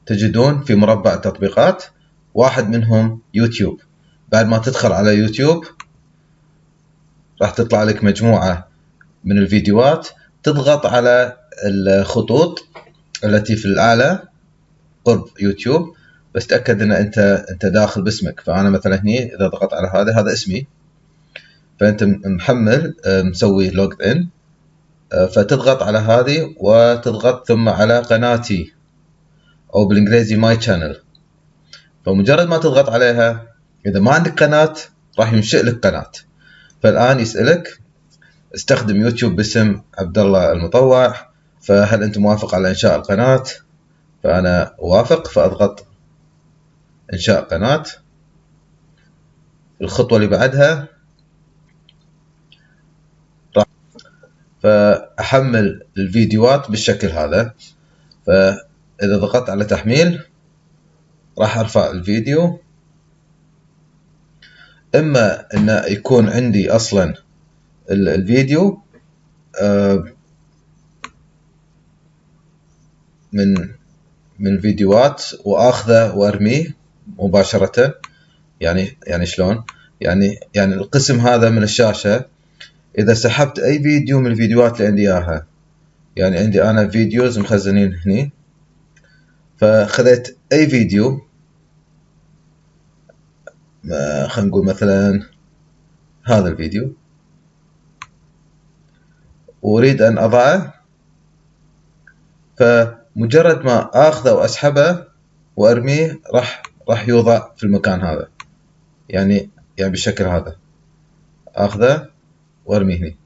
تجدون في مربع التطبيقات واحد منهم يوتيوب. بعد ما تدخل على يوتيوب راح تطلع لك مجموعة من الفيديوهات، تضغط على الخطوط التي في الأعلى قرب يوتيوب، بس تأكد ان انت داخل باسمك. فانا مثلا هني اذا ضغطت على هذا اسمي، فانت محمل مسوي لوجد ان، فتضغط على هذه وتضغط ثم على قناتي او بالانجليزي ماي channel. فمجرد ما تضغط عليها، اذا ما عندك قناة راح ينشئ لك قناة. فالان يسألك استخدم يوتيوب باسم عبد الله المطوع، فهل انت موافق على انشاء القناة؟ فانا اوافق، فاضغط انشاء قناة. الخطوة اللي بعدها فأحمل الفيديوهات بالشكل هذا. فإذا ضغطت على تحميل راح أرفع الفيديو، إما أن يكون عندي أصلا الفيديو من فيديوهات وأخذه وأرميه مباشرة. يعني شلون؟ يعني القسم هذا من الشاشة إذا سحبت أي فيديو من الفيديوهات اللي عندي إياها، يعني عندي أنا فيديوز مخزنين هني، فخذيت أي فيديو، خلينا نقول مثلا هذا الفيديو، وأريد أن أضعه، فمجرد ما أخذه وأسحبه وأرميه راح يوضع في المكان هذا، يعني بالشكل هذا، أخذه وأرميه هني.